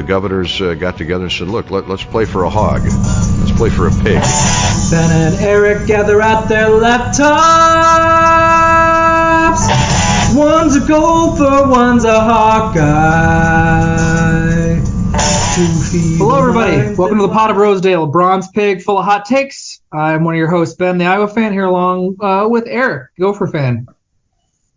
governors got together and said, look, let's play for a hog. Let's play for a pig. Ben and Eric gather at their laptops. One's a Gopher, one's a Hawkeye. Hello, everybody. Welcome to the Pot of Rosedale, a bronze pig full of hot takes. I'm one of your hosts, Ben, the Iowa fan, here along with Eric, Gopher fan.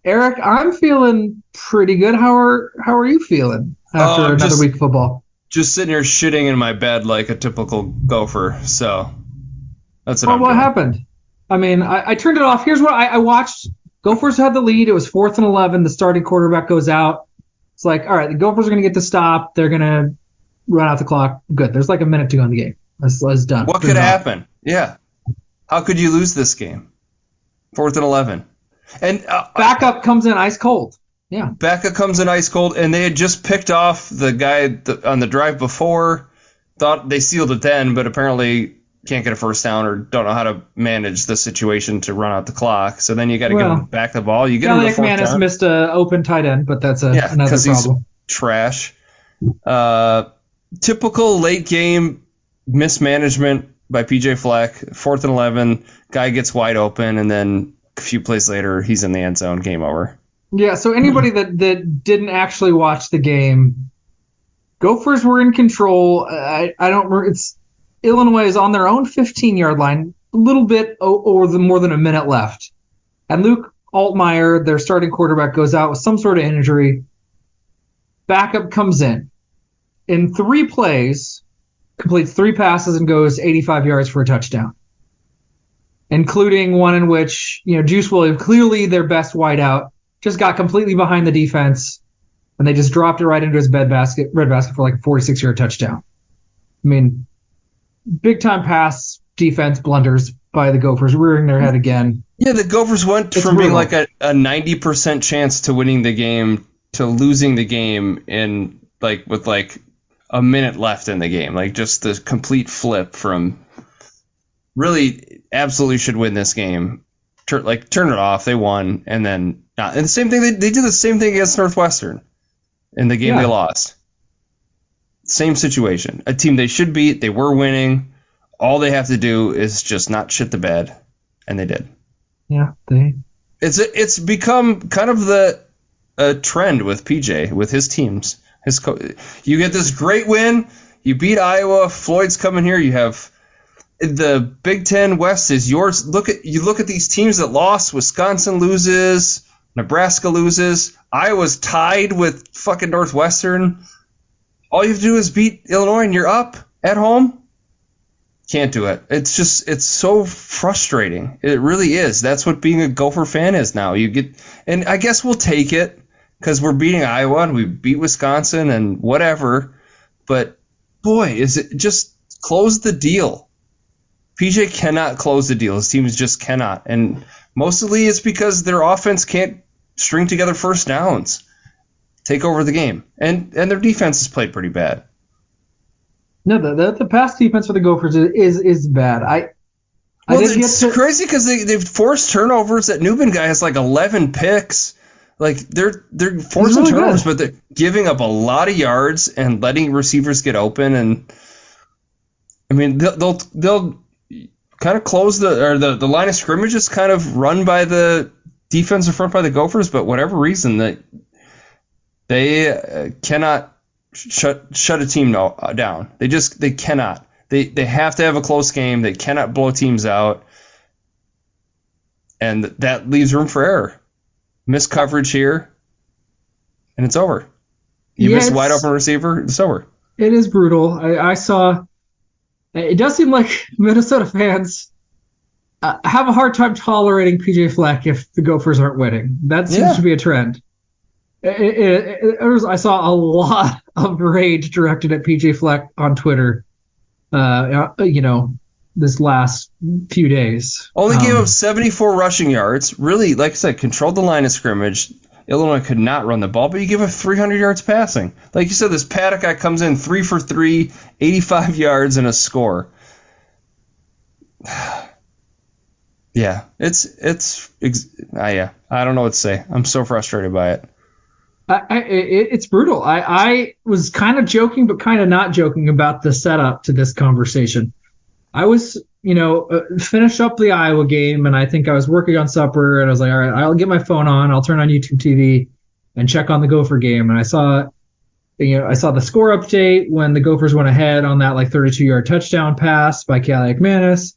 Eric, I'm feeling pretty good. How are you feeling after another week of football? Just sitting here shitting in my bed like a typical Gopher. So that's what I'm doing. What happened? I mean, I turned it off. Here's what I watched. Gophers had the lead. It was 4th and 11. The starting quarterback goes out. It's like, all right, the Gophers are going to get the stop. They're going to run out the clock. Good. There's like a minute to go in the game. That's done. What could happen? Yeah. How could you lose this game? 4th and 11. And backup comes in ice cold. Yeah. Backup comes in ice cold, and they had just picked off the guy on the drive before. Thought they sealed it then, but apparently can't get a first down or don't know how to manage the situation to run out the clock. So then you got to get him back the ball. You get him to 4th down. McManus missed an open tight end, but that's another problem. He's trash. Typical late game mismanagement by PJ Fleck. 4th and 11, guy gets wide open, and then a few plays later, he's in the end zone. Game over. Yeah, so anybody that didn't actually watch the game, Gophers were in control. It's Illinois is on their own 15-yard line, a little bit over more than a minute left. And Luke Altmaier, their starting quarterback, goes out with some sort of injury. Backup comes in 3 plays, completes 3 passes, and goes 85 yards for a touchdown, including one in which, Juice Williams, clearly their best wideout, just got completely behind the defense, and they just dropped it right into his red basket for like a 46-yard touchdown. I mean, big-time pass defense blunders by the Gophers, rearing their head again. Yeah, the Gophers went from being like a 90% chance to winning the game to losing the game with a minute left in the game. Like, just the complete flip from really absolutely should win this game. Turn it off. They won, and then and the same thing. They did the same thing against Northwestern in the game they lost. Same situation. A team they should beat. They were winning. All they have to do is just not shit the bed, and they did. Yeah, It's become kind of a trend with PJ, with his teams. You get this great win. You beat Iowa. Floyd's coming here. You have. The Big Ten West is yours. Look at these teams that lost. Wisconsin loses. Nebraska loses. Iowa's tied with fucking Northwestern. All you have to do is beat Illinois and you're up at home. Can't do it. It's so frustrating. It really is. That's what being a Gopher fan is now. And I guess we'll take it because we're beating Iowa and we beat Wisconsin and whatever. But boy, is it just close the deal. PJ cannot close the deal. His teams just cannot. And mostly it's because their offense can't string together first downs, take over the game. And their defense has played pretty bad. No, the pass defense for the Gophers is bad. It's crazy because they've forced turnovers. That Newman guy has like 11 picks. Like they're forcing really turnovers, but they're giving up a lot of yards and letting receivers get open. And I mean, they'll kind of close the line of scrimmage is kind of run by the defensive front by the Gophers, but whatever reason that they cannot shut a team down. They cannot. They have to have a close game. They cannot blow teams out, and that leaves room for error. Miss coverage here, and it's over. You miss a wide open receiver, it's over. It is brutal. I saw. It does seem like Minnesota fans have a hard time tolerating PJ Fleck if the Gophers aren't winning. That seems to be a trend. I saw a lot of rage directed at PJ Fleck on Twitter, this last few days. Only gave up 74 rushing yards. Really, like I said, controlled the line of scrimmage. Illinois could not run the ball, but you give up 300 yards passing. Like you said, this Paddock guy comes in 3 for 3, 85 yards and a score. Yeah, I don't know what to say. I'm so frustrated by it. It's brutal. I was kind of joking, but kind of not joking about the setup to this conversation. I was, finished up the Iowa game, and I think I was working on supper, and I was like, all right, I'll get my phone on, I'll turn on YouTube TV, and check on the Gopher game, and I saw the score update when the Gophers went ahead on that like 32-yard touchdown pass by Calais McManus.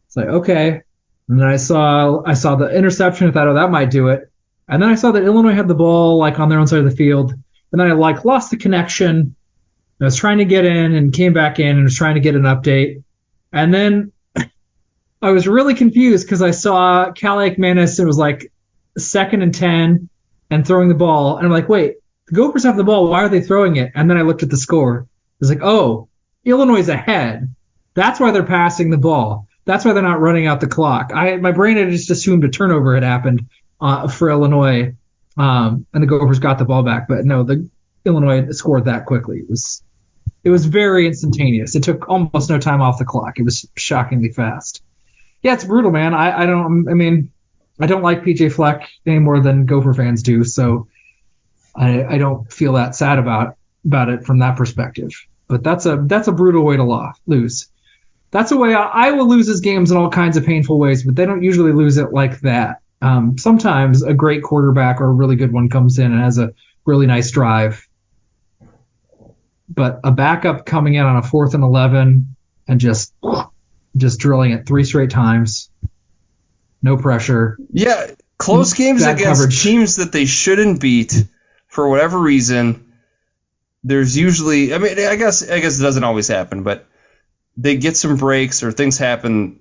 It's like, okay, and then I saw the interception. I thought, oh, that might do it. And then I saw that Illinois had the ball like on their own side of the field, and then I like lost the connection. I was trying to get in and came back in and was trying to get an update. And then I was really confused because I saw Calais McManus. It was like 2nd and 10 and throwing the ball. And I'm like, wait, the Gophers have the ball. Why are they throwing it? And then I looked at the score. It was like, oh, Illinois is ahead. That's why they're passing the ball. That's why they're not running out the clock. My brain had just assumed a turnover had happened for Illinois, and the Gophers got the ball back. But no, the Illinois scored that quickly. It was very instantaneous. It took almost no time off the clock. It was shockingly fast. Yeah, it's brutal, man. I don't like PJ Fleck any more than Gopher fans do, so I don't feel that sad about it from that perspective. But that's a brutal way to lose. That's a way Iowa loses games in all kinds of painful ways, but they don't usually lose it like that. Sometimes a great quarterback or a really good one comes in and has a really nice drive. But a backup coming in on a 4th and 11 and just drilling it 3 straight times, no pressure. Yeah, close games against coverage. Teams that they shouldn't beat for whatever reason. There's usually, I guess it doesn't always happen, but they get some breaks or things happen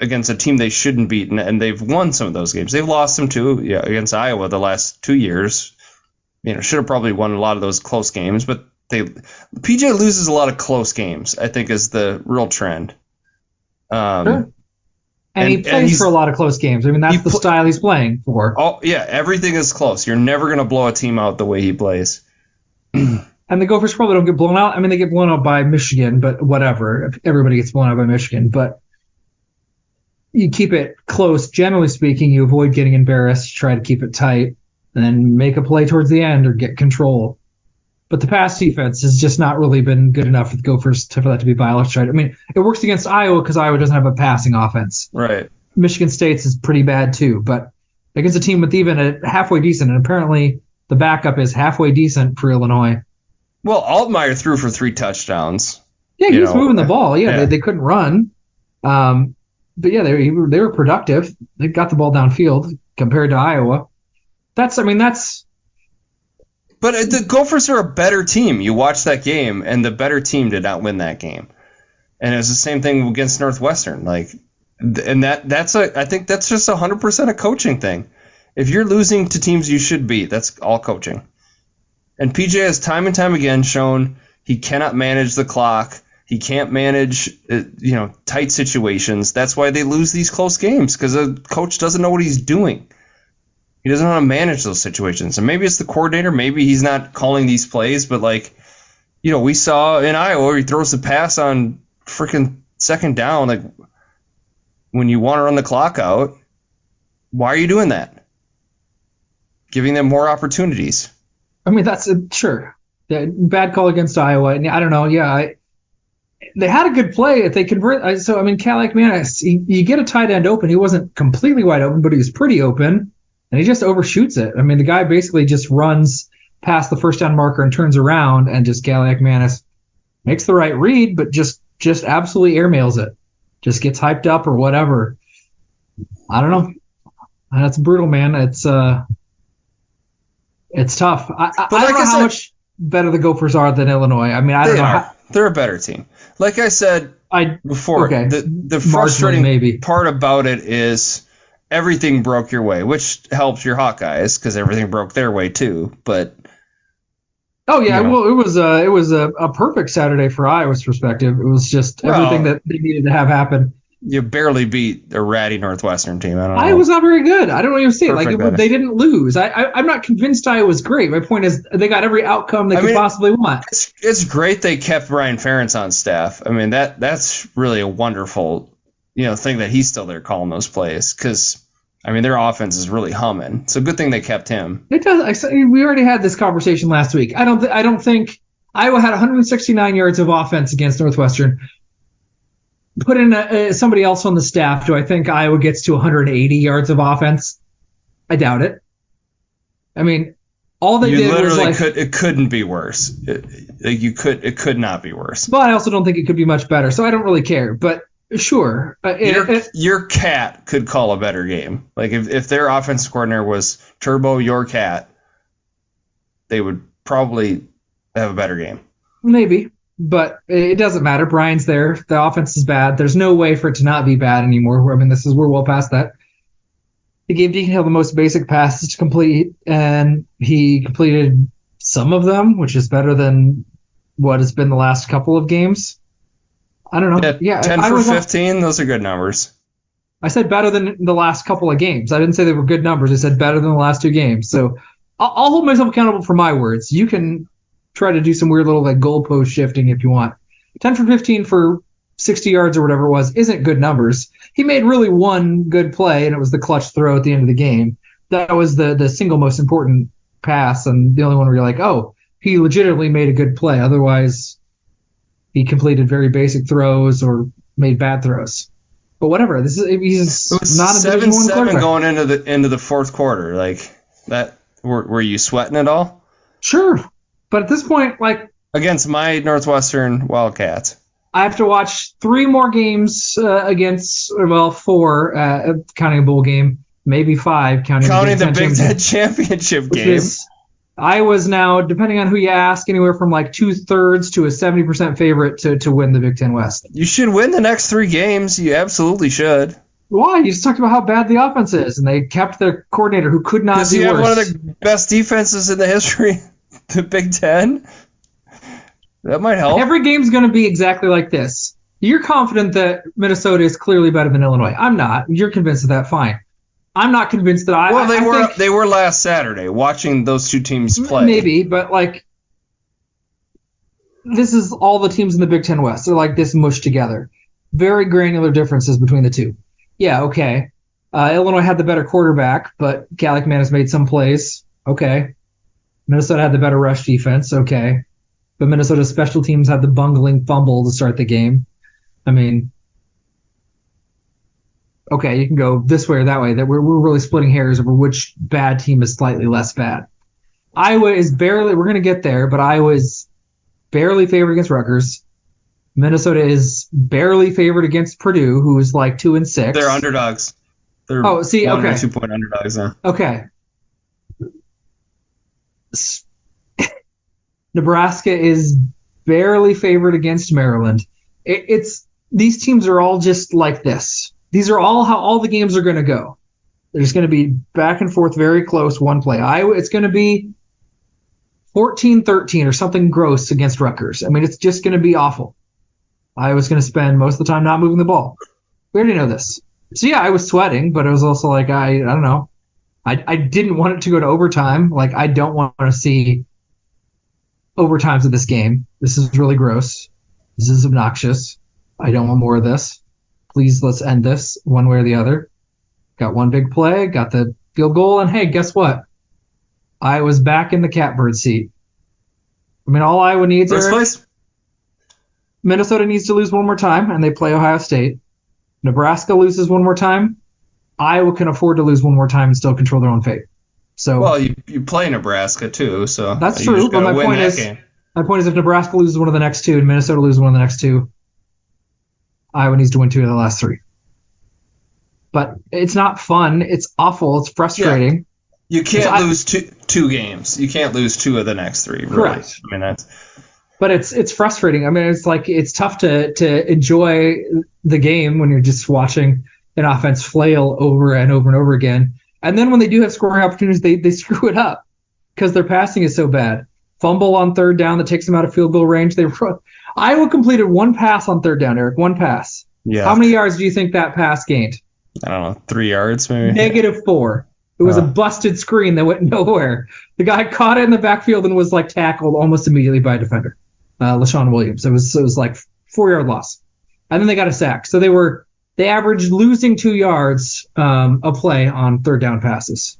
against a team they shouldn't beat, and they've won some of those games. They've lost them too, against Iowa the last 2 years. Should have probably won a lot of those close games, but PJ loses a lot of close games, I think, is the real trend. Sure. And he plays for a lot of close games. That's the style he's playing for. Oh, yeah, everything is close. You're never going to blow a team out the way he plays. And the Gophers probably don't get blown out. They get blown out by Michigan, but whatever. Everybody gets blown out by Michigan. But you keep it close. Generally speaking, you avoid getting embarrassed, try to keep it tight, and then make a play towards the end or get control. But the pass defense has just not really been good enough for the Gophers for that to be violent. It works against Iowa because Iowa doesn't have a passing offense. Right. Michigan State's is pretty bad too, but against a team with even a halfway decent, and apparently the backup is halfway decent for Illinois. Well, Altmaier threw for 3 touchdowns. Yeah, he was moving the ball. Yeah. They couldn't run. But yeah, they were productive. They got the ball downfield compared to Iowa. But the Gophers are a better team. You watch that game, and the better team did not win that game. And it was the same thing against Northwestern. I think that's just 100% a coaching thing. If you're losing to teams you should beat, that's all coaching. And PJ has time and time again shown he cannot manage the clock. He can't manage, tight situations. That's why they lose these close games, because the coach doesn't know what he's doing. He doesn't know how to manage those situations. And maybe it's the coordinator. Maybe he's not calling these plays. But, we saw in Iowa where he throws the pass on freaking 2nd down. When you want to run the clock out, why are you doing that? Giving them more opportunities. That's sure. Bad call against Iowa. And I don't know. Yeah, they had a good play if they convert. Calais McManus, you get a tight end open. He wasn't completely wide open, but he was pretty open. And he just overshoots it. The guy basically just runs past the 1st down marker and turns around, and just Calais McManus makes the right read, but just absolutely airmails it. Just gets hyped up or whatever. I don't know. That's brutal, man. It's tough. I don't know how much better the Gophers are than Illinois. I don't know. They're a better team. Like I said before, okay. The frustrating part about it is everything broke your way, which helps your Hawkeyes because everything broke their way too. But well, it was a perfect Saturday for Iowa's perspective. It was just everything that they needed to have happen. You barely beat a ratty Northwestern team. I don't know. Iowa's not very good. I don't even say it. They didn't lose. I'm not convinced Iowa's great. My point is they got every outcome they could possibly want. It's great they kept Brian Ferentz on staff. That's really a wonderful thing that he's still there calling those plays, because I mean, their offense is really humming. So good thing they kept him. It does. We already had this conversation last week. I don't think Iowa had 169 yards of offense against Northwestern. Put in somebody else on the staff. Do I think Iowa gets to 180 yards of offense? I doubt it. I mean, all they did was like it couldn't be worse. It could not be worse. But I also don't think it could be much better. So I don't really care. But sure, your cat could call a better game. Like if their offensive coordinator was Turbo your cat, they would probably have a better game. Maybe. But it doesn't matter. Brian's there. The offense is bad. There's no way for it to not be bad anymore. I mean, we're well past that. He gave Deacon Hill the most basic passes to complete, and he completed some of them, which is better than what has been the last couple of games. I don't know. Yeah 10 for 15, those are good numbers. I said better than the last couple of games. I didn't say they were good numbers. I said better than the last two games. So I'll hold myself accountable for my words. You can try to do some weird little like goalpost shifting if you want. 10 for 15 for 60 yards or whatever it was isn't good numbers. He made really one good play, and it was the clutch throw at the end of the game. That was the single most important pass, and the only one where you're like, oh, he legitimately made a good play. Otherwise, he completed very basic throws or made bad throws. But whatever, he's not a Division I quarterback. Going into the fourth quarter, like that. Were you sweating at all? Sure. But at this point, like against my Northwestern Wildcats, I have to watch 3 more games against, well, 4 counting a bowl game, maybe 5 counting the Big Ten championship game. Iowa's now, depending on who you ask, anywhere from like 2/3 to a 70% favorite to win the Big Ten West. You should win the next 3 games. You absolutely should. Why? You just talked about how bad the offense is, and they kept their coordinator who could not do worse. Because you have one of the best defenses in the history. The Big Ten? That might help. Every game's going to be exactly like this. You're confident that Minnesota is clearly better than Illinois. I'm not. You're convinced of that. Fine. I'm not convinced that they were last Saturday watching those two teams play. Maybe, but like this is all the teams in the Big Ten West. They're like this mushed together. Very granular differences between the two. Yeah, okay. Illinois had the better quarterback, but Cal McManus made some plays. Okay. Minnesota had the better rush defense. Okay. But Minnesota's special teams had the bungling fumble to start the game. I mean, okay, you can go this way or that way. That we're really splitting hairs over which bad team is slightly less bad. Iowa is barely, we're going to get there, but Iowa is barely favored against Rutgers. Minnesota is barely favored against Purdue, who is like 2-6. They're underdogs. They're okay. 1 or 2-point underdogs now. Okay. Nebraska is barely favored against Maryland. It's these teams are all just like this. These are all how all the games are going to go. There's going to be back and forth, very close, one play. Iowa, it's going to be 14-13 or something gross against Rutgers. I mean, it's just going to be awful. Iowa's going to spend most of the time not moving the ball. We already know this. So, yeah, I was sweating, but it was also like, I don't know. I didn't want it to go to overtime. Like, I don't want to see overtimes of this game. This is really gross. This is obnoxious. I don't want more of this. Please, let's end this one way or the other. Got one big play, got the field goal, and hey, guess what? I was back in the catbird seat. I mean, all Iowa needs is Minnesota needs to lose one more time, and they play Ohio State. Nebraska loses one more time. Iowa can afford to lose one more time and still control their own fate. So, well, you play Nebraska too, so that's true. But my point is if Nebraska loses one of the next 2 and Minnesota loses one of the next 2, Iowa needs to win 2 of the last 3. But it's not fun. It's awful. It's frustrating. Yeah. You can't lose two games. You can't lose 2 of the next 3. Really. Correct. I mean that's. But it's frustrating. I mean, it's like it's tough to enjoy the game when you're just watching an offense flail over and over and over again. And then when they do have scoring opportunities, they screw it up because their passing is so bad. Fumble on 3rd down that takes them out of field goal range. Iowa completed 1 pass on 3rd down, Eric. 1 pass. Yeah. How many yards do you think that pass gained? I don't know, 3 yards maybe. -4. It was a busted screen that went nowhere. The guy caught it in the backfield and was like tackled almost immediately by a defender, LaShawn Williams. It was like 4-yard loss, and then they got a sack. So they were They averaged losing 2 yards a play on third down passes.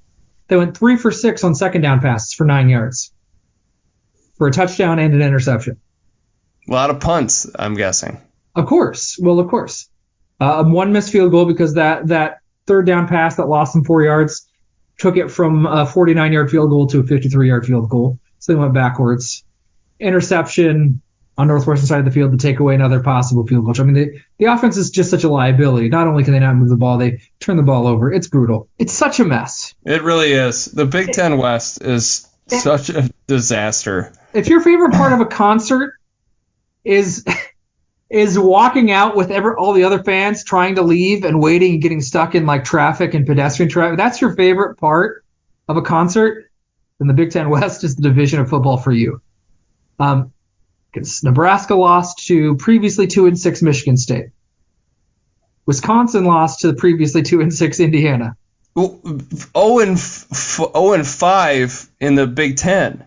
They went 3 for 6 on second down passes for 9 yards for a touchdown and an interception. A lot of punts, I'm guessing. Of course. Well, of course. One missed field goal because that third down pass that lost them 4 yards took it from a 49-yard field goal to a 53-yard field goal. So they went backwards. Interception on Northwestern side of the field to take away another possible field goal. I mean, the offense is just such a liability. Not only can they not move the ball, they turn the ball over. It's brutal. It's such a mess. It really is. The Big Ten West is such a disaster. If your favorite part of a concert is walking out with all the other fans trying to leave and waiting and getting stuck in like traffic and pedestrian traffic, that's your favorite part of a concert, then the Big Ten West is the division of football for you. Nebraska lost to previously 2-6 Michigan State. Wisconsin lost to the previously 2-6 Indiana. 0-5 in the Big Ten.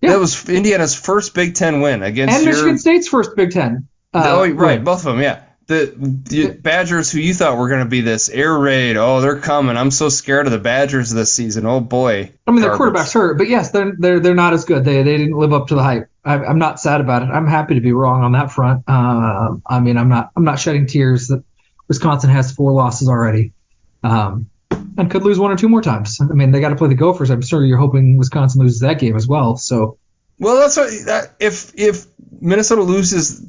Yeah. That was Indiana's first Big Ten win against Michigan State's first Big Ten. Right, win. Both of them, yeah. The Badgers, who you thought were going to be this air raid, they're coming. I'm so scared of the Badgers this season. Oh boy. I mean, their quarterback's hurt, but yes, they're not as good. They didn't live up to the hype. I'm not sad about it. I'm happy to be wrong on that front. I mean, I'm not shedding tears that Wisconsin has 4 losses already, and could lose 1 or 2 more times. I mean, they got to play the Gophers. I'm sure you're hoping Wisconsin loses that game as well. So. Well, that's what if Minnesota loses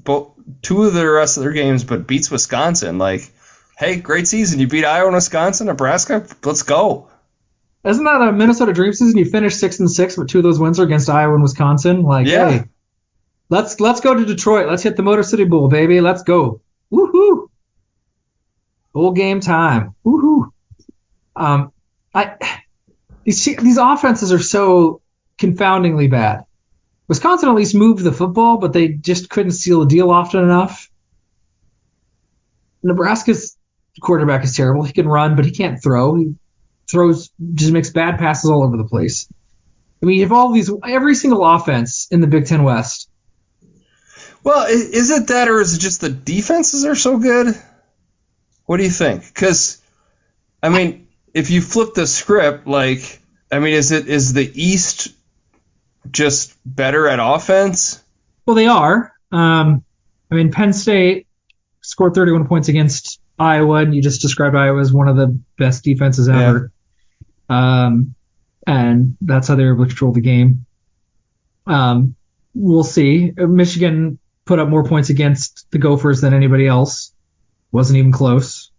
2 of the rest of their games but beats Wisconsin, like, hey, great season. You beat Iowa and Wisconsin, Nebraska, let's go. Isn't that a Minnesota dream season? You finish 6-6, but 2 of those wins are against Iowa and Wisconsin. Like, yeah. Hey, let's go to Detroit. Let's hit the Motor City Bowl, baby. Let's go. Woohoo! Bowl game time. Woohoo! These offenses are so confoundingly bad. Wisconsin at least moved the football, but they just couldn't seal the deal often enough. Nebraska's quarterback is terrible. He can run, but he can't throw. He just makes bad passes all over the place. I mean, you have every single offense in the Big Ten West. Well, is it that, or is it just the defenses are so good? What do you think? Because, I mean, if you flip the script, like, I mean, is the East just better at offense? Well, they are. I mean, Penn State scored 31 points against Iowa, and you just described Iowa as one of the best defenses ever. Yeah. And that's how they were able to control the game. We'll see. Michigan put up more points against the Gophers than anybody else. Wasn't even close.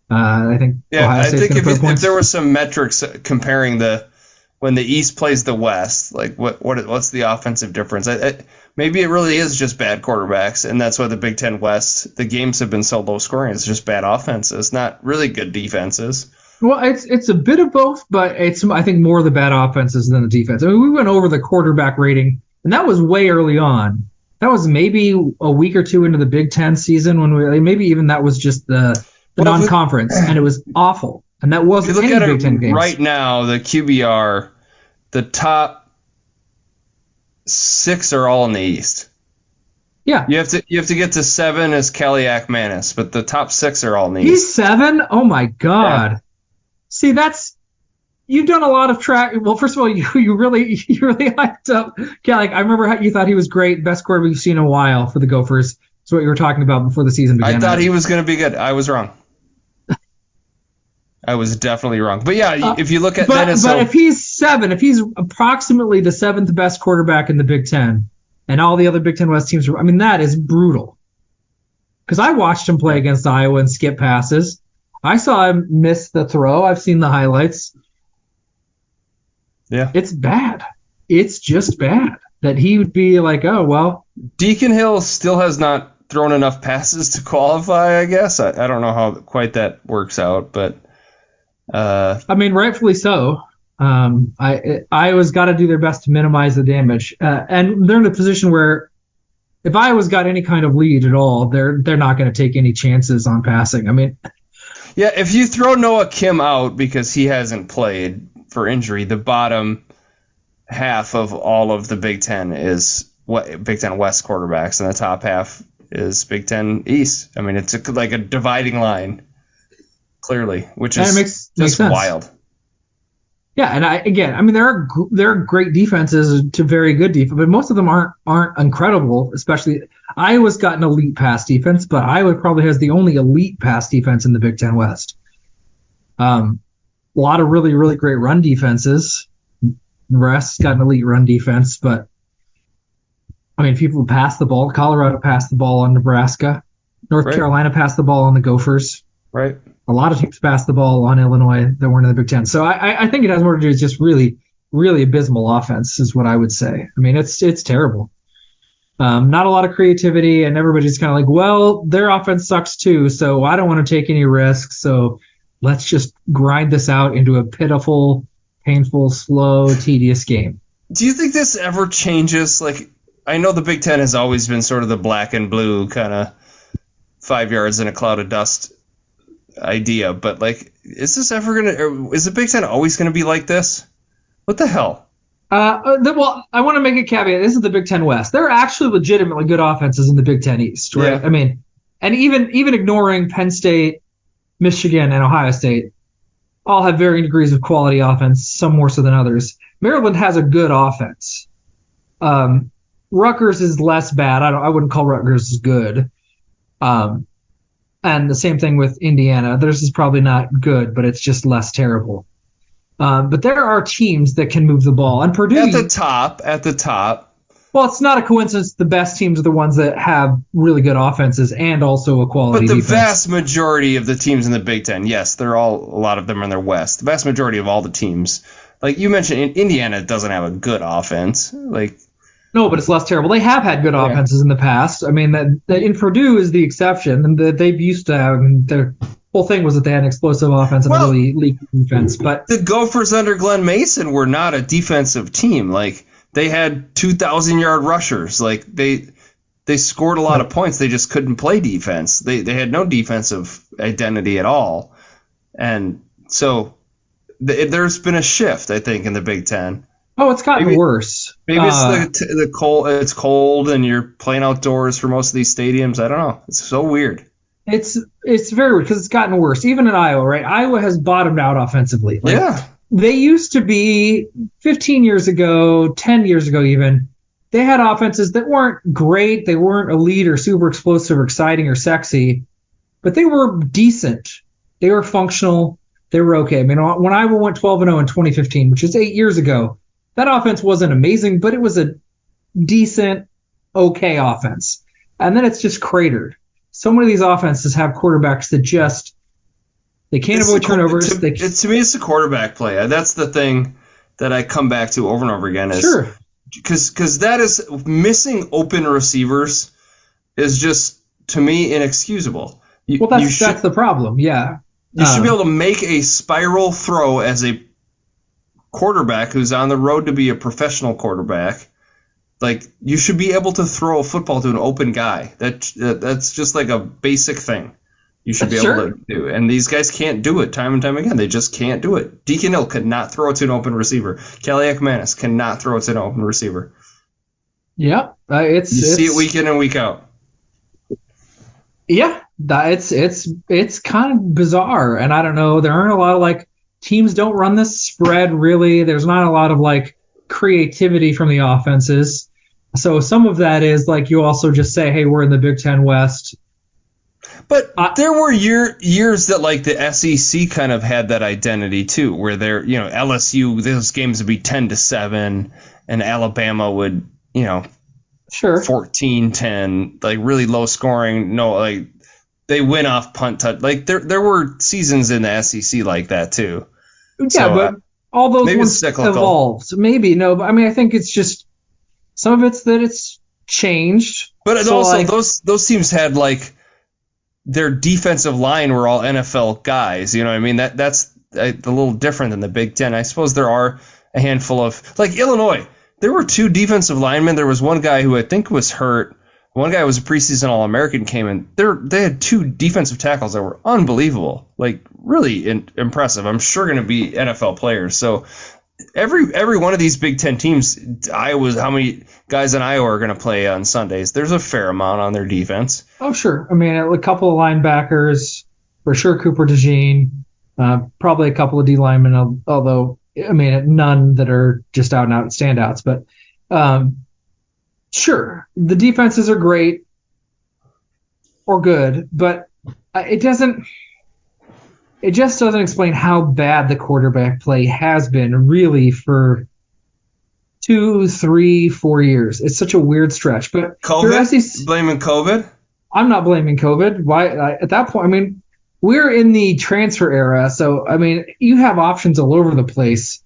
I think. Yeah, Ohio State's I think if there were some metrics comparing when the East plays the West, like what's the offensive difference? Maybe it really is just bad quarterbacks, and that's why the Big Ten West, the games have been so low scoring. It's just bad offenses, not really good defenses. Well, it's a bit of both, but it's I think more the bad offenses than the defense. I mean, we went over the quarterback rating, and that was way early on. That was maybe a week or 2 into the Big Ten season maybe even that was just the non-conference, and it was awful. And that wasn't any Big Ten games. Right now, the QBR, the top 6 are all in the East. Yeah. You have to get to 7 as Kaliak Manis, but the top 6 are all in the East. He's 7? Oh my God. Yeah. See, you've done a lot of track. Well, first of all, you really hyped up Kaliak. I remember how you thought he was great, best quarterback you've seen in a while for the Gophers. That's what you were talking about before the season began. I thought he was going to be good. I was wrong. I was definitely wrong. But yeah, if you look at Minnesota. But if he's 7, if he's approximately the 7th best quarterback in the Big Ten, and all the other Big Ten West teams, I mean, that is brutal. Because I watched him play against Iowa and skip passes. I saw him miss the throw. I've seen the highlights. Yeah. It's bad. It's just bad that he would be like, oh, well. Deacon Hill still has not thrown enough passes to qualify, I guess. I don't know how quite that works out, but. I mean, rightfully so. Iowa's got to do their best to minimize the damage, and they're in a position where if Iowa's got any kind of lead at all, they're not going to take any chances on passing. I mean, yeah, if you throw Noah Kim out because he hasn't played for injury, the bottom half of all of the Big Ten is Big Ten West quarterbacks, and the top half is Big Ten East. I mean, it's like a dividing line, clearly, which is makes just sense. wild. Yeah, and there are great defenses to very good defense, but most of them aren't incredible. Especially Iowa's got an elite pass defense, but Iowa probably has the only elite pass defense in the Big Ten West. A lot of really, really great run defenses. Nebraska's got an elite run defense, but I mean, people pass the ball. Colorado passed the ball on Nebraska. North Carolina passed the ball on the Gophers. Right. A lot of teams passed the ball on Illinois that weren't in the Big Ten. So I think it has more to do with just really, really abysmal offense is what I would say. I mean, it's terrible. Not a lot of creativity, and everybody's kind of like, well, their offense sucks too, so I don't want to take any risks. So let's just grind this out into a pitiful, painful, slow, tedious game. Do you think this ever changes? Like, I know the Big Ten has always been sort of the black and blue kind of 5 yards in a cloud of dust idea, but like, is the Big Ten always gonna be like this? What the hell? Well, I want to make a caveat. This is the Big Ten West. There are actually legitimately good offenses in the Big Ten East, right? Yeah. I mean, and even ignoring Penn State, Michigan, and Ohio State, all have varying degrees of quality offense, some more so than others. Maryland has a good offense. Rutgers is less bad. I wouldn't call Rutgers good. And the same thing with Indiana. Theirs is probably not good, but it's just less terrible. But there are teams that can move the ball. And Purdue... At the top. Well, it's not a coincidence the best teams are the ones that have really good offenses and also a quality defense. But the vast majority of the teams in the Big Ten, yes, a lot of them are in their West. The vast majority of all the teams. Like you mentioned, Indiana doesn't have a good offense. Like... No, but it's less terrible. They have had good offenses in the past. I mean, that in Purdue is the exception, and they've used to have. I mean, their whole thing was that they had an explosive offense and a really elite defense. But the Gophers under Glenn Mason were not a defensive team. Like they had 2,000-yard rushers. Like they scored a lot of points. They just couldn't play defense. They had no defensive identity at all, and so there's been a shift, I think, in the Big Ten. Oh, it's gotten worse. Maybe it's the cold. It's cold, and you're playing outdoors for most of these stadiums. I don't know. It's so weird. It's very weird because it's gotten worse. Even in Iowa, right? Iowa has bottomed out offensively. They used to be 15 years ago, 10 years ago even. They had offenses that weren't great. They weren't elite or super explosive or exciting or sexy, but they were decent. They were functional. They were okay. I mean, when Iowa went 12-0 in 2015, which is 8 years ago. That offense wasn't amazing, but it was a decent, okay offense. And then it's just cratered. So many of these offenses have quarterbacks that they can't avoid turnovers. To me, it's the quarterback play. That's the thing that I come back to over and over again. Sure. Because that is missing open receivers is just, to me, inexcusable. That's the problem, yeah. You should be able to make a spiral throw as a quarterback who's on the road to be a professional quarterback. Like, you should be able to throw a football to an open guy. That's just like a basic thing you should be able to do. And these guys can't do it time and time again. They just can't do it. Deacon Hill could not throw it to an open receiver. Kelly Ekmanis cannot throw it to an open receiver. Yeah, you see it week in and week out. Yeah, it's kind of bizarre, and I don't know. There aren't a lot of teams don't run this spread really. There's not a lot of creativity from the offenses. So some of that is you also just say, hey, we're in the Big Ten West. But there were years that the SEC kind of had that identity too, where LSU, those games would be 10-7, and Alabama would 14-10, really low scoring. No, they win off punt touch. There were seasons in the SEC like that too. Yeah, so, but all those ones evolved. Maybe no, but I mean, I think it's just some of it's that it's changed. But also those teams had their defensive line were all NFL guys. You know what I mean? That's a little different than the Big Ten. I suppose there are a handful of Illinois. There were two defensive linemen. There was one guy who I think was hurt. One guy was a preseason All-American, came in. They had two defensive tackles that were unbelievable, really impressive. I'm sure going to be NFL players. So every one of these Big Ten teams, how many guys in Iowa are going to play on Sundays? There's a fair amount on their defense. Oh, sure. I mean, a couple of linebackers, for sure Cooper DeJean, probably a couple of D linemen, although, I mean, none that are just out-and-out standouts. But sure, the defenses are great or good, but it just doesn't explain how bad the quarterback play has been really for 2, 3, 4 years. It's such a weird stretch. But COVID? Blaming COVID? I'm not blaming COVID. Why? At that point, I mean, we're in the transfer era, so I mean, you have options all over the place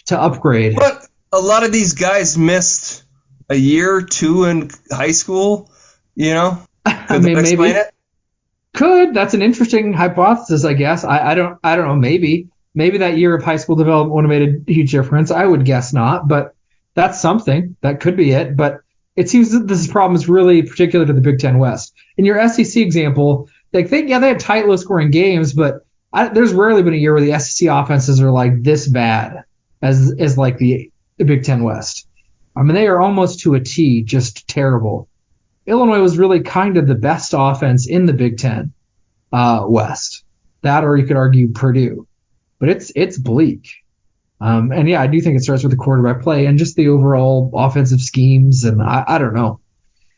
to upgrade. But a lot of these guys missed a year or two in high school. You know, I mean, maybe it? Could. That's an interesting hypothesis, I guess. I don't know. Maybe that year of high school development would have made a huge difference. I would guess not, but that's something. That could be it. But it seems that this problem is really particular to the Big Ten West. In your SEC example, they had tight, low-scoring games, but there's rarely been a year where the SEC offenses are like this bad as like the Big Ten West. I mean, they are almost to a T, just terrible. Illinois was really kind of the best offense in the Big Ten West. That, or you could argue Purdue. But it's bleak. And yeah, I do think it starts with the quarterback play and just the overall offensive schemes. And I don't know.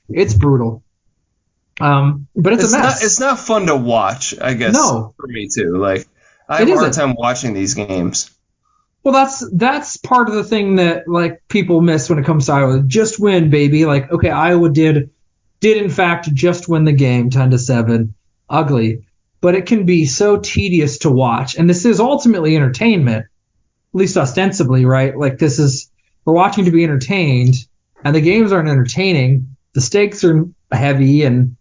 It's brutal. But it's a mess. It's not fun to watch, I guess. No. For me too. Like, I have a hard time watching these games. Well, that's part of the thing that like people miss when it comes to Iowa. Just win, baby. Like, okay, Iowa did in fact just win the game 10-7. Ugly. But it can be so tedious to watch. And this is ultimately entertainment, at least ostensibly, right? Like we're watching to be entertained, and the games aren't entertaining. The stakes are heavy, and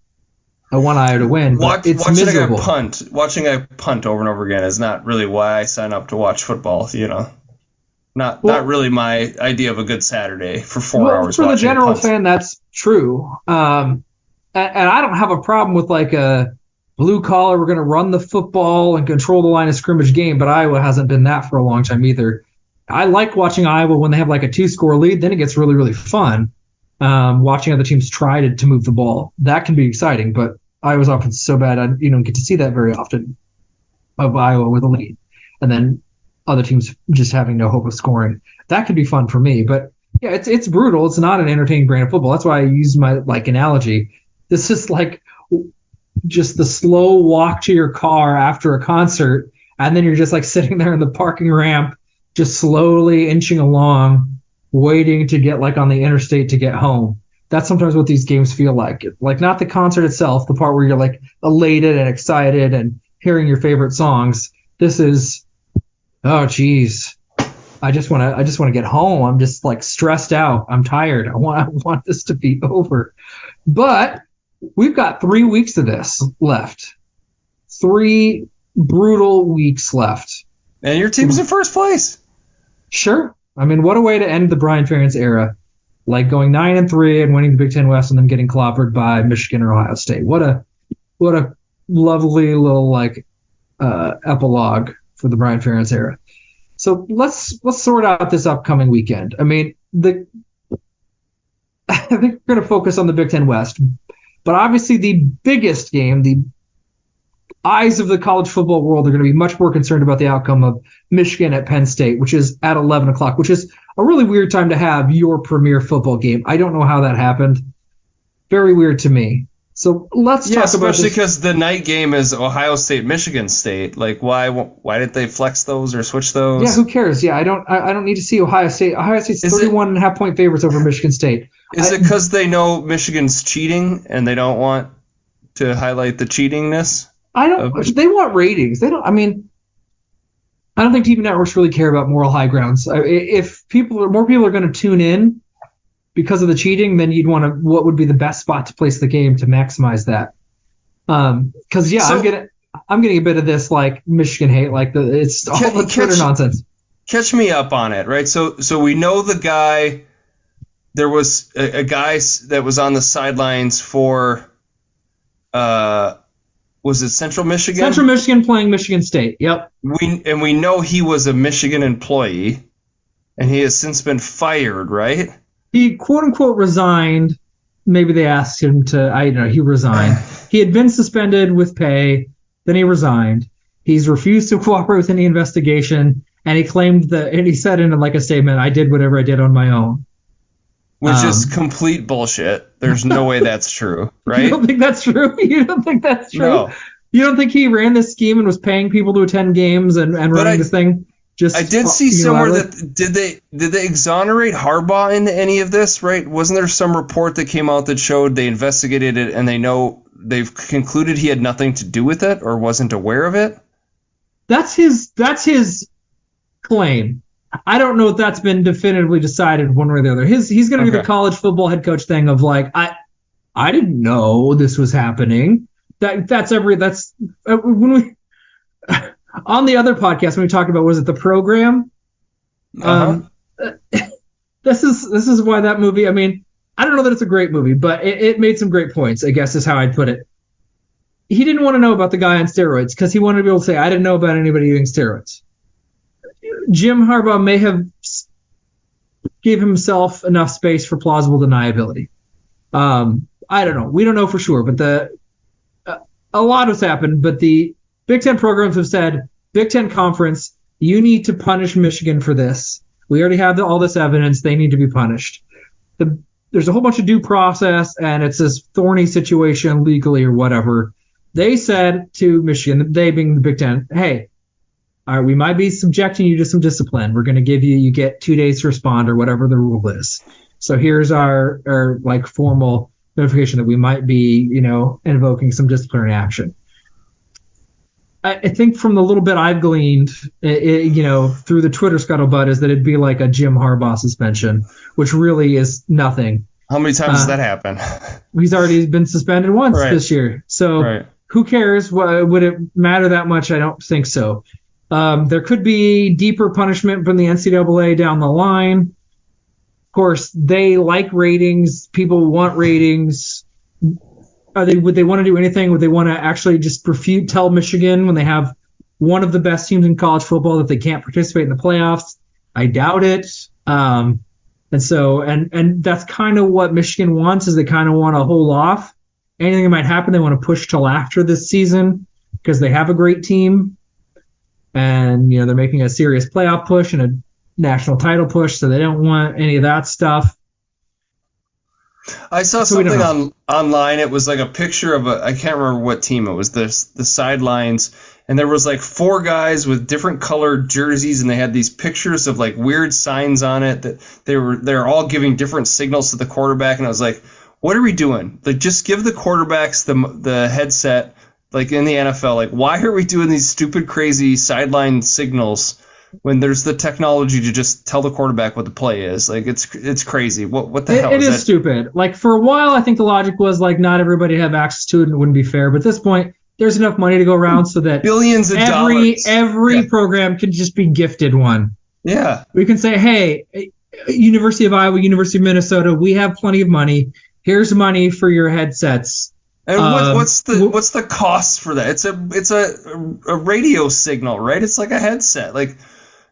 I want Iowa to win. It's miserable. Watching a punt over and over again is not really why I sign up to watch football, you know. Not really my idea of a good Saturday for 4 hours. For the general fan, that's true. And I don't have a problem with like a blue collar, we're going to run the football and control the line of scrimmage game, but Iowa hasn't been that for a long time either. I like watching Iowa when they have like a 2-score lead. Then it gets really, really fun watching other teams try to move the ball. That can be exciting, but Iowa's offense is so bad, you don't get to see that very often of Iowa with a lead. And then other teams just having no hope of scoring. That could be fun for me. But yeah, it's brutal. It's not an entertaining brand of football. That's why I use my like analogy. This is like just the slow walk to your car after a concert, and then you're just like sitting there in the parking ramp, just slowly inching along, waiting to get like on the interstate to get home. That's sometimes what these games feel like. Like not the concert itself, the part where you're like elated and excited and hearing your favorite songs. This is, oh geez, I just want to get home. I'm just like stressed out. I'm tired. I want this to be over. But we've got 3 weeks of this left. 3 brutal weeks left. And your team's in first place. Sure. I mean, what a way to end the Brian Ferentz era. Like going 9-3 and winning the Big Ten West and then getting clobbered by Michigan or Ohio State. What a lovely little like epilogue for the Brian Ferentz era. So let's sort out this upcoming weekend. I mean, I think we're going to focus on the Big Ten West. But obviously the biggest game, the eyes of the college football world are going to be much more concerned about the outcome of Michigan at Penn State, which is at 11 o'clock, which is a really weird time to have your premier football game. I don't know how that happened. Very weird to me. So let's talk about this. Especially because the night game is Ohio State, Michigan State. Like, why did they flex those or switch those? Yeah, who cares? Yeah, I don't need to see Ohio State. Ohio State's 31.5-point favorites over Michigan State. Is it because they know Michigan's cheating and they don't want to highlight the cheatingness? They want ratings. They don't. I mean, I don't think TV networks really care about moral high grounds. If more people are going to tune in because of the cheating, then you'd want to. What would be the best spot to place the game to maximize that? Because I'm getting a bit of this like Michigan hate, like it's all the Twitter nonsense. Catch me up on it, right? So we know the guy. There was a guy that was on the sidelines for. Was it Central Michigan? Central Michigan playing Michigan State. Yep. We know he was a Michigan employee. And he has since been fired, right? He quote unquote resigned. Maybe they asked him to. I don't know. He resigned. He had been suspended with pay. Then he resigned. He's refused to cooperate with any investigation, and he claimed that. And he said in like a statement, "I did whatever I did on my own," which is complete bullshit. There's no way that's true, right? You don't think that's true? You don't think that's true? No. You don't think he ran this scheme and was paying people to attend games and running this thing? I did see somewhere that did they exonerate Harbaugh in any of this, right? Wasn't there some report that came out that showed they investigated it and they've concluded he had nothing to do with it or wasn't aware of it? That's his claim. I don't know if that's been definitively decided one way or the other. He's going to do the college football head coach thing of like I didn't know this was happening. That's when we on the other podcast when we talked about, was it The Program? This is why that movie, I mean, I don't know that it's a great movie, but it made some great points, I guess is how I'd put it. He didn't want to know about the guy on steroids because he wanted to be able to say, I didn't know about anybody using steroids. Jim Harbaugh may have gave himself enough space for plausible deniability. I don't know. We don't know for sure, but a lot has happened, but the Big Ten programs have said, Big Ten Conference, you need to punish Michigan for this. We already have all this evidence. They need to be punished. There's a whole bunch of due process, and it's this thorny situation legally or whatever. They said to Michigan, they being the Big Ten, hey, all right, we might be subjecting you to some discipline. We're going to give you get 2 days to respond or whatever the rule is. So here's our like formal notification that we might be, invoking some disciplinary action. I think from the little bit I've gleaned, through the Twitter scuttlebutt, is that it'd be like a Jim Harbaugh suspension, which really is nothing. How many times does that happen? He's already been suspended once this year. So who cares? Would it matter that much? I don't think so. There could be deeper punishment from the NCAA down the line. Of course, they like ratings. People want ratings. Would they want to do anything? Would they want to actually just tell Michigan when they have one of the best teams in college football that they can't participate in the playoffs? I doubt it. And that's kind of what Michigan wants, is they kind of want to hold off. Anything that might happen, they want to push till after this season because they have a great team. And, they're making a serious playoff push and a national title push, so they don't want any of that stuff. I saw something online. It was like a picture of I can't remember what team it was, the sidelines, and there was like 4 guys with different colored jerseys, and they had these pictures of like weird signs on it that they're all giving different signals to the quarterback, and I was like, what are we doing? Like, just give the quarterbacks the headset, like in the NFL. Like, why are we doing these stupid, crazy sideline signals when there's the technology to just tell the quarterback what the play is? Like, it's crazy. What the hell? It is stupid. Like, for a while, I think the logic was like not everybody have access to it and it wouldn't be fair. But at this point, there's enough money to go around so that billions of dollars. Every program can just be gifted one. Yeah. We can say, hey, University of Iowa, University of Minnesota, we have plenty of money. Here's money for your headsets. And what's the cost for that? It's a radio signal, right? It's like a headset. Like,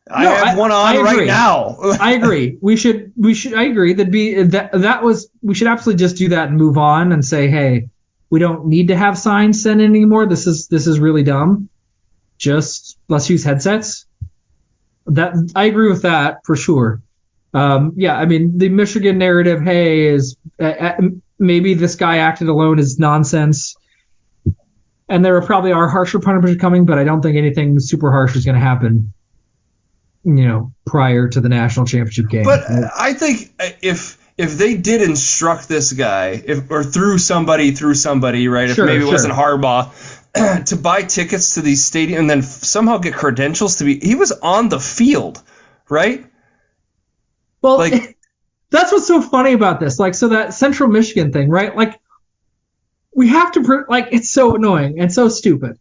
I have one on right now. I agree. We should. I agree. We should absolutely just do that and move on and say, hey, we don't need to have signs sent in anymore. This is really dumb. Just let's use headsets. That I agree with that for sure. I mean, the Michigan narrative, hey, is maybe this guy acted alone is nonsense. And there probably are harsher punishments coming, but I don't think anything super harsh is going to happen, prior to the national championship game. But I think if they did instruct this guy, through somebody, right? If maybe it wasn't Harbaugh, to buy tickets to these stadiums and then somehow get credentials he was on the field, right? Well, that's what's so funny about this. Like, so that Central Michigan thing, right? Like, we have to, it's so annoying and so stupid.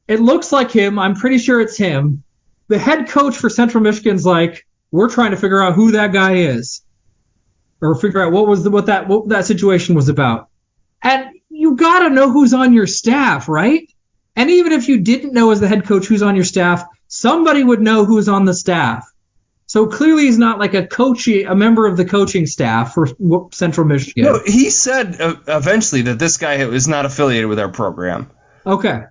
It looks like him. I'm pretty sure it's him. The head coach for Central Michigan's like, we're trying to figure out who that guy is, or figure out what that situation was about. And you gotta know who's on your staff, right? And even if you didn't know as the head coach who's on your staff, somebody would know who's on the staff. So clearly he's not like a member of the coaching staff for Central Michigan. No, he said eventually that this guy is not affiliated with our program. Okay.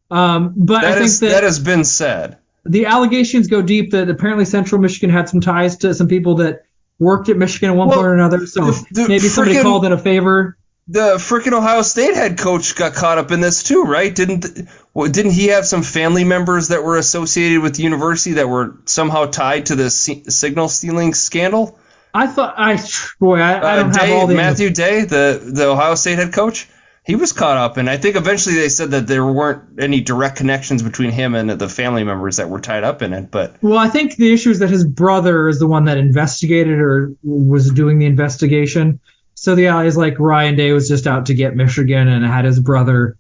But I think that has been said. The allegations go deep that apparently Central Michigan had some ties to some people that worked at Michigan at one point or another. So maybe somebody called in a favor. The freaking Ohio State head coach got caught up in this too, right? Didn't he have some family members that were associated with the university that were somehow tied to the signal stealing scandal? I don't have all the Matthew Day, the Ohio State head coach, he was caught up, and I think eventually they said that there weren't any direct connections between him and the family members that were tied up in it. But I think the issue is that his brother is the one that investigated or was doing the investigation. So the idea is like Ryan Day was just out to get Michigan and had his brother,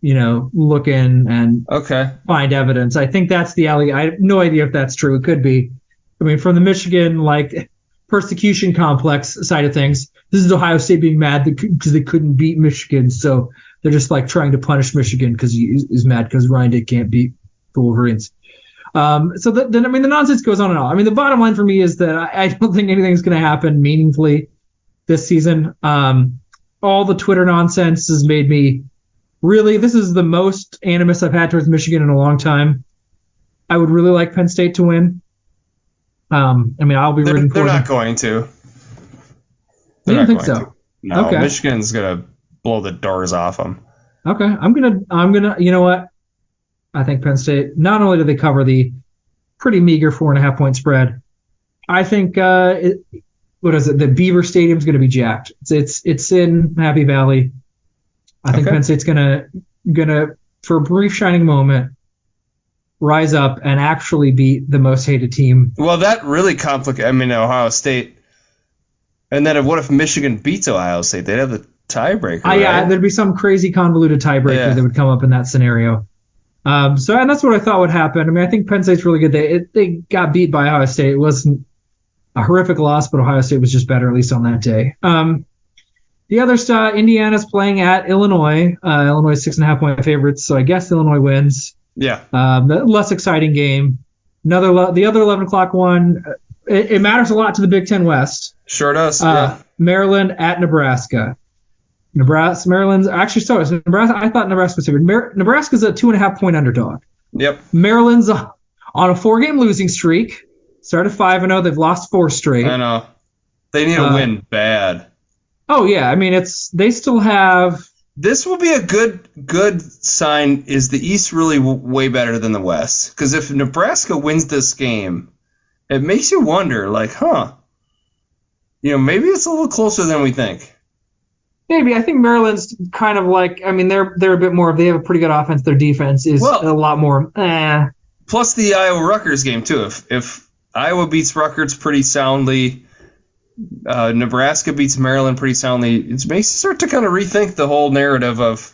look in and find evidence. I think that's the alley. I have no idea if that's true. It could be. I mean, from the Michigan persecution complex side of things, this is Ohio State being mad because they couldn't beat Michigan, so they're just trying to punish Michigan because he is mad because Ryan Day can't beat the Wolverines. So the nonsense goes on and on. I mean, the bottom line for me is that I don't think anything's going to happen meaningfully this season. All the Twitter nonsense has made me this is the most animus I've had towards Michigan in a long time. I would really like Penn State to win. I'll be rooting for them. They're not going to. I don't think so. No, okay. Michigan's gonna blow the doors off them. Okay, I'm gonna. You know what? I think Penn State. Not only do they cover the pretty meager 4.5 point spread, I think the Beaver Stadium's gonna be jacked. It's in Happy Valley. I think Penn State's gonna for a brief shining moment rise up and actually beat the most hated team. Well, that really complicates. Ohio State. And then what if Michigan beats Ohio State? They'd have the tiebreaker. Right? Yeah, there'd be some crazy convoluted tiebreaker that would come up in that scenario. And that's what I thought would happen. I think Penn State's really good. They got beat by Ohio State. It wasn't a horrific loss, but Ohio State was just better, at least on that day. The other stuff, Indiana's playing at Illinois. Illinois 6.5 point favorites, so I guess Illinois wins. Yeah. The less exciting game. The other 11 o'clock one. It matters a lot to the Big Ten West. Sure does. Maryland at Nebraska. Maryland's actually is Nebraska. I thought Nebraska was favored. Nebraska's a 2.5 point underdog. Yep. Maryland's on a 4-game losing streak. Started 5-0. They've lost 4 straight. I know. They need to win bad. Oh yeah. They still have. This will be a good sign. Is the East really way better than the West? Because if Nebraska wins this game, it makes you wonder, maybe it's a little closer than we think. Maybe. I think Maryland's kind of they're a bit more. They have a pretty good offense. Their defense is a lot more. Plus the Iowa-Rutgers game too. If Iowa beats Rutgers pretty soundly, Nebraska beats Maryland pretty soundly, it makes you start to kind of rethink the whole narrative of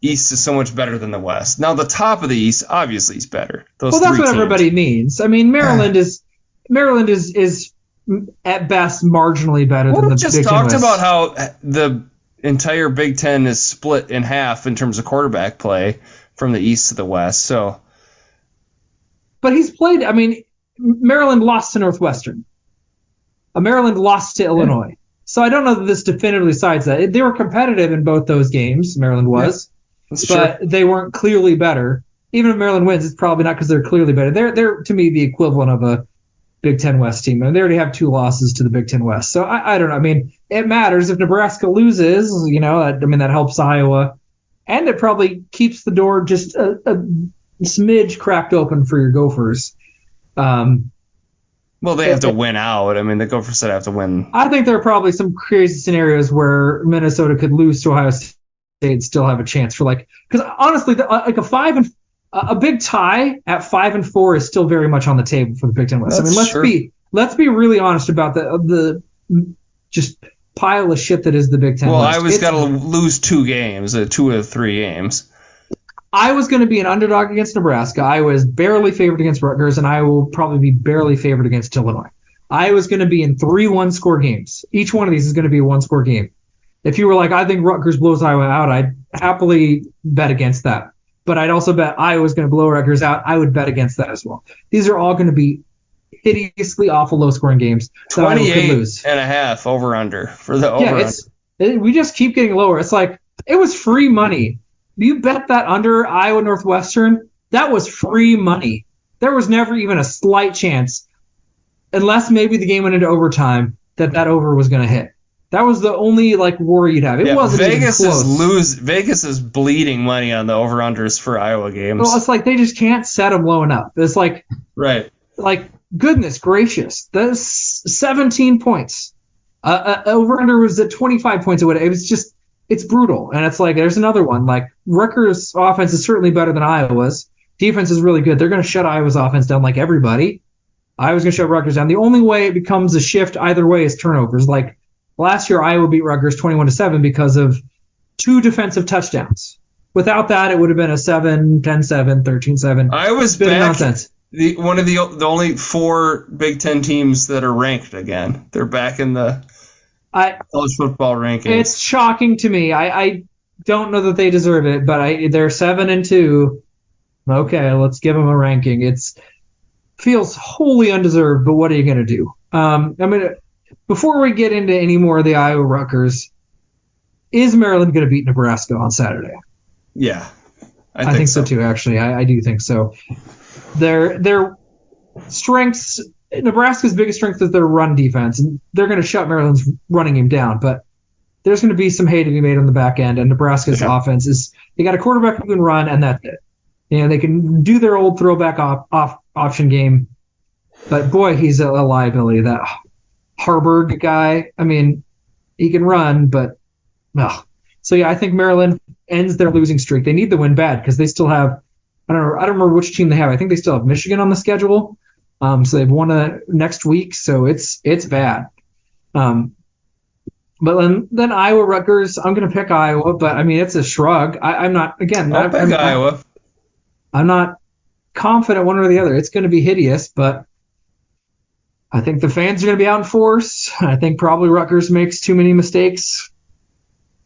East is so much better than the West. Now the top of the East obviously is better. That's what everybody means. Maryland is at best marginally better than the Big Ten West. We just talked about how the entire Big Ten is split in half in terms of quarterback play from the East to the West. So, but he's played. Maryland lost to Northwestern. Maryland lost to Illinois. So I don't know that this definitively decides that. They were competitive in both those games. Maryland was. Yeah. But they weren't clearly better. Even if Maryland wins, it's probably not because they're clearly better. They're to me the equivalent of a Big Ten West team. They already have 2 losses to the Big Ten West. So I don't know. It matters if Nebraska loses. That helps Iowa, and it probably keeps the door just a smidge cracked open for your Gophers. Well, they have to win out. The Gophers said have to win. I think there are probably some crazy scenarios where Minnesota could lose to Ohio State and still have a chance for because honestly, a big tie at 5-4 is still very much on the table for the Big Ten West. Let's be really honest about the just pile of shit that is the Big Ten West. Well, Iowa's got to lose 2 games, 2 of 3 games. Iowa's going to be an underdog against Nebraska. Iowa is barely favored against Rutgers, and Iowa will probably be barely favored against Illinois. Iowa's going to be in 3 one-score games. Each one of these is going to be a 1-score game. If you were I think Rutgers blows Iowa out, I'd happily bet against that. But I'd also bet Iowa's going to blow Rutgers out. I would bet against that as well. These are all going to be hideously awful low-scoring games that Iowa could lose. 28.5 over-under for the over-under. We just keep getting lower. It's like, it was free money. You bet that under Iowa Northwestern, that was free money. There was never even a slight chance, unless maybe the game went into overtime, that over was going to hit. That was the only worry you'd have. It wasn't Vegas even close. Vegas is bleeding money on the over-unders for Iowa games. Well, it's like they just can't set them low enough. It's like, right. Like, goodness gracious, that's 17 points. Over-under was at 25 points. It was just, it's brutal. And it's like, there's another one. Like, Rutgers' offense is certainly better than Iowa's. Defense is really good. They're going to shut Iowa's offense down like everybody. Iowa's going to shut Rutgers down. The only way it becomes a shift either way is turnovers. Like, last year, Iowa beat Rutgers 21-7 because of 2 defensive touchdowns. Without that, it would have been a 7, 10-7, 13-7. Iowa's back. Nonsense. One of the only 4 Big Ten teams that are ranked again. They're back in the college football rankings. It's shocking to me. I don't know that they deserve it, but they're 7-2. Okay, let's give them a ranking. It feels wholly undeserved, but what are you going to do? Before we get into any more of the Iowa Rutgers, is Maryland going to beat Nebraska on Saturday? Yeah, I think so too. Actually, I do think so. Their strengths, Nebraska's biggest strength is their run defense, and they're going to shut Maryland's running game down. But there's going to be some hay to be made on the back end, and Nebraska's offense is, they got a quarterback who can run, and that's it. They can do their old throwback off option game, but boy, he's a liability. That Harburg guy, he can run, but so yeah, I think Maryland ends their losing streak. They need the win bad because they still have, I don't remember which team they have. I think they still have Michigan on the schedule. So they've won next week, so it's bad. But then Iowa Rutgers, I'm going to pick Iowa, but it's a shrug. I'm not, again, I'll pick Iowa. I'm not confident one or the other. It's going to be hideous, but I think the fans are going to be out in force. I think probably Rutgers makes too many mistakes.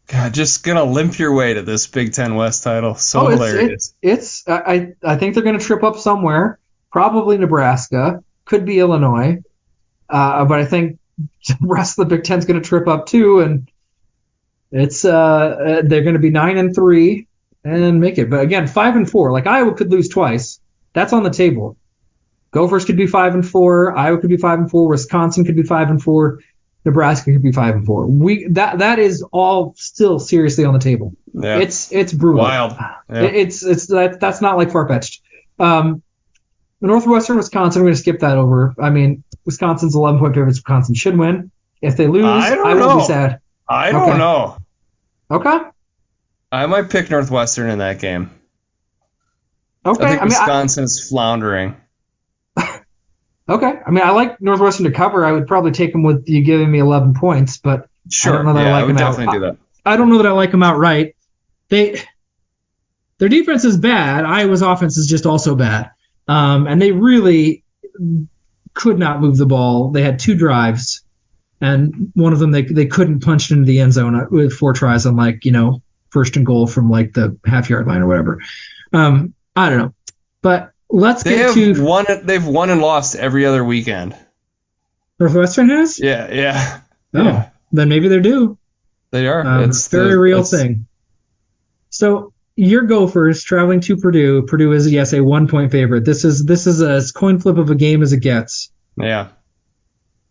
God, just going to limp your way to this Big Ten West title. So hilarious. I think they're going to trip up somewhere. Probably Nebraska. Could be Illinois. But I think the rest of the Big Ten's going to trip up too, and it's they're going to be 9-3 and make it. But again, 5-4. Like, Iowa could lose twice. That's on the table. Gophers could be 5-4. Iowa could be 5-4. Wisconsin could be 5-4. Nebraska could be 5-4. That is all still seriously on the table. Yeah. It's brutal. Wild. Yeah. That's not like far-fetched. Northwestern, Wisconsin, I'm going to skip that over. Wisconsin's 11-point favorites. Wisconsin should win. If they lose, I will be sad. I don't know. Okay. I might pick Northwestern in that game. Okay. I think Wisconsin is floundering. Okay. I like Northwestern to cover. I would probably take them with you giving me 11 points, but sure. I don't know that I would definitely do that. I don't know that I like them outright. Their defense is bad. Iowa's offense is just also bad. And they really could not move the ball. They had 2 drives, and one of them they couldn't punch into the end zone with 4 tries on first and goal from the half-yard line or whatever. I don't know. But let's get to... They've won and lost every other weekend. Northwestern has? Yeah. Oh, then maybe they're due. They are. It's a very real thing. So... your Gophers traveling to Purdue. Purdue is, yes, a 1-point favorite. This is a coin flip of a game as it gets. Yeah.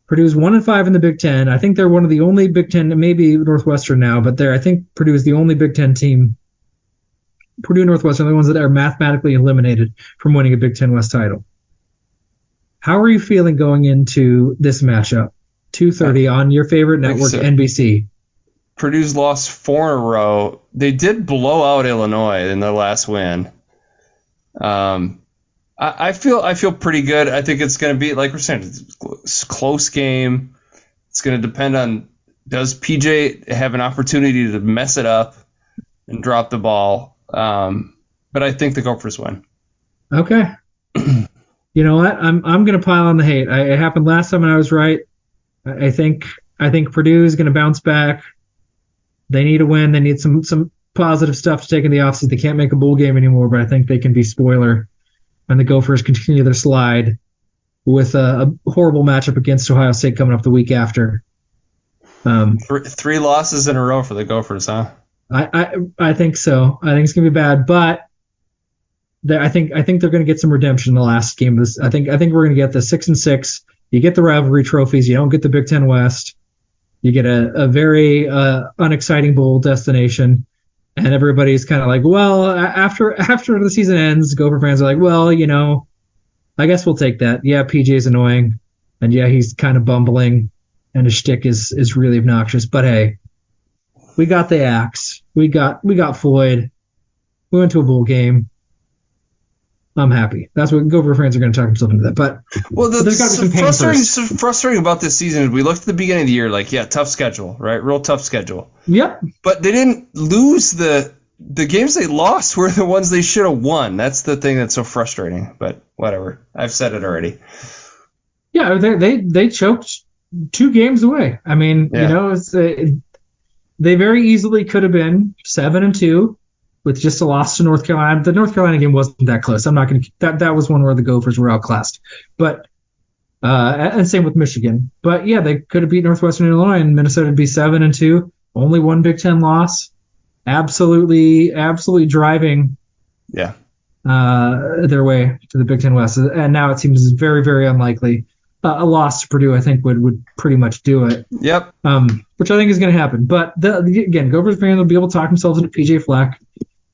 Purdue's 1-5 in the Big Ten. I think they're one of the only Big Ten, maybe Northwestern now, but I think Purdue is the only Big Ten team. Purdue and Northwestern are the ones that are mathematically eliminated from winning a Big Ten West title. How are you feeling going into this matchup? 2:30 on your favorite network, NBC. Purdue's lost 4 in a row. They did blow out Illinois in their last win. I feel pretty good. I think it's going to be, like we're saying, it's a close game. It's going to depend on, does PJ have an opportunity to mess it up and drop the ball? But I think the Gophers win. Okay. You know what? I'm going to pile on the hate. It happened last time and I was right. I think Purdue is going to bounce back. They need a win. They need some positive stuff to take in the offseason. They can't make a bowl game anymore, but I think they can be spoiler. And the Gophers continue their slide. with a horrible matchup against Ohio State coming up the week after. 3 losses in a row for the Gophers, huh? I think so. I think it's gonna be bad, but I think they're gonna get some redemption in the last game of this. I think we're gonna get the 6-6. You get the rivalry trophies. You don't get the Big Ten West. You get a very unexciting bowl destination, and everybody's kind of like, well, after the season ends, Gopher fans are like, well, I guess we'll take that. Yeah, PJ's annoying, and yeah, he's kind of bumbling, and his shtick is really obnoxious. But hey, we got the axe. We got Floyd. We went to a bowl game. I'm happy. That's what Gopher fans are going to talk themselves into that. But there's got to be some pain first. Frustrating about this season is we looked at the beginning of the year like, yeah, tough schedule, right? Real tough schedule. Yep. But they didn't lose the games they lost were the ones they should have won. That's the thing that's so frustrating. But whatever. I've said it already. Yeah, they choked 2 games away. I mean, they very easily could have been 7-2. With just a loss to North Carolina. The North Carolina game wasn't that close. I'm not going to. That was one where the Gophers were outclassed. But and same with Michigan. But yeah, they could have beat Northwestern Illinois, and Minnesota would be 7-2. Only 1 Big Ten loss. Absolutely driving. Yeah. Their way to the Big Ten West, and now it seems very, very unlikely. A loss to Purdue, I think, would pretty much do it. Yep. Which I think is going to happen. But again, Gophers fans will be able to talk themselves into PJ Fleck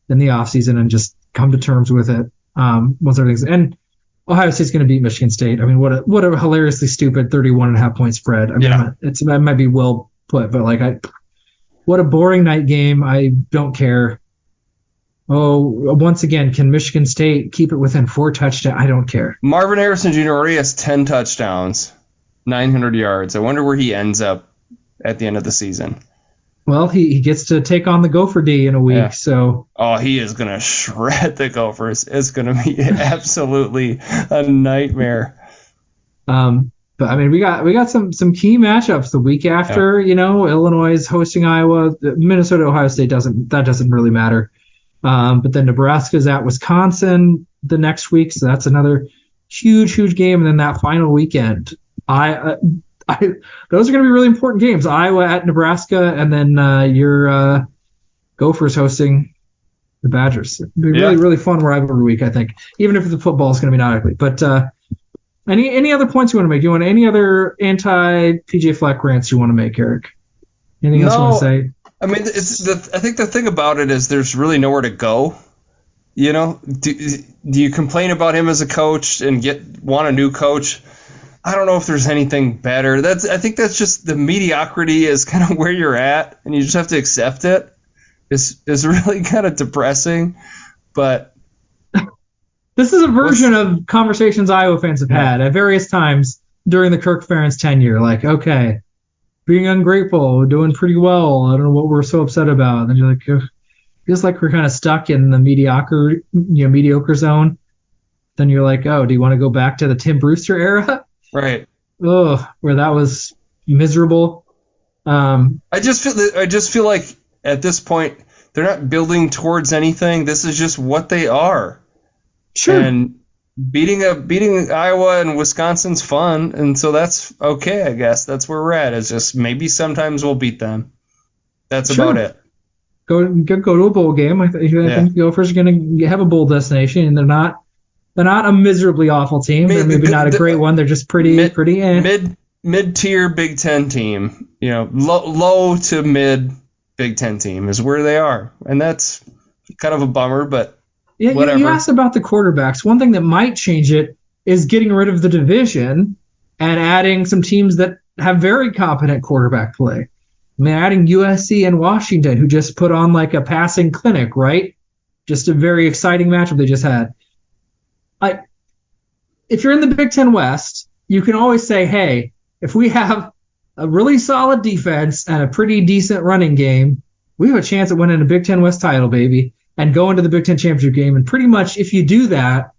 in the offseason and just come to terms with it once everything's. And Ohio State's going to beat Michigan State. I mean, what a hilariously stupid 31.5 point spread. I mean, it might be well put, but what a boring night game. I don't care. Oh, once again, can Michigan State keep it within 4 touchdowns? I don't care. Marvin Harrison Jr. already has 10 touchdowns, 900 yards. I wonder where he ends up at the end of the season. Well, he gets to take on the Gopher D in a week, so. Oh, he is going to shred the Gophers. It's going to be absolutely a nightmare. But I mean, we got some key matchups the week after. Yeah. Illinois is hosting Iowa. Minnesota, Ohio State doesn't really matter. But then Nebraska's at Wisconsin the next week, so that's another huge game. And then that final weekend, those are going to be really important games. Iowa at Nebraska, and then your Gophers hosting the Badgers. It'll be really fun rivalry week, I think. Even if the football is going to be not ugly. But any other points you want to make? Do you want any other anti-PJ Fleck rants you want to make, Eric? Anything else you want to say? I mean, I think the thing about it is there's really nowhere to go. Do you complain about him as a coach and want a new coach? I don't know if there's anything better. I think that's just the mediocrity is kind of where you're at, and you just have to accept it. It's really kind of depressing, but this is a version of conversations Iowa fans have had at various times during the Kirk Ferentz tenure. Like, okay, being ungrateful, we're doing pretty well. I don't know what we're so upset about. And then you're like, feels like we're kind of stuck in the mediocre zone. Then you're like, oh, do you want to go back to the Tim Brewster era? Right. Oh, where that was miserable. I just feel like at this point they're not building towards anything. This is just what they are. Sure. And beating Iowa and Wisconsin's fun, and so that's okay, I guess. That's where we're at. It's just maybe sometimes we'll beat them. That's about it. Go to a bowl game. I think the Gophers are going to have a bowl destination, and they're not a miserably awful team. They're maybe not a great one. They're just pretty mid-tier Big Ten team. Low to mid Big Ten team is where they are, and that's kind of a bummer, but whatever. You asked about the quarterbacks. One thing that might change it is getting rid of the division and adding some teams that have very competent quarterback play. I mean, adding USC and Washington, who just put on like a passing clinic, right? Just a very exciting matchup they just had. If you're in the Big Ten West, you can always say, hey, if we have a really solid defense and a pretty decent running game, we have a chance at winning a Big Ten West title, baby, and go into the Big Ten championship game. And pretty much if you do that,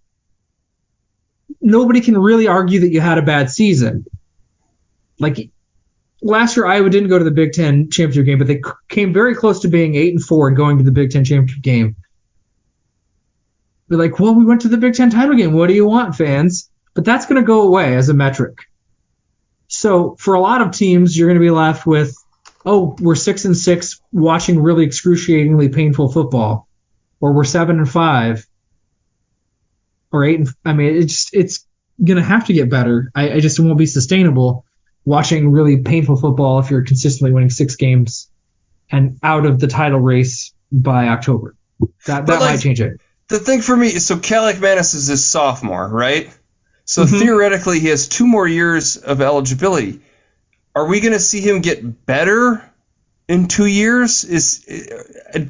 nobody can really argue that you had a bad season. Like last year, Iowa didn't go to the Big Ten championship game, but they came very close to being 8-4 and going to the Big Ten championship game. They're like, well, we went to the Big Ten title game. What do you want, fans? But that's going to go away as a metric. So for a lot of teams, you're going to be left with, oh, we're 6-6 watching really excruciatingly painful football, or we're 7-5, or 8. I mean, it's going to have to get better. I just won't be sustainable watching really painful football if you're consistently winning 6 games and out of the title race by October. That might change it. The thing for me is, so Cal McManus is his sophomore, right? So theoretically, he has 2 more years of eligibility. Are we going to see him get better in 2 years?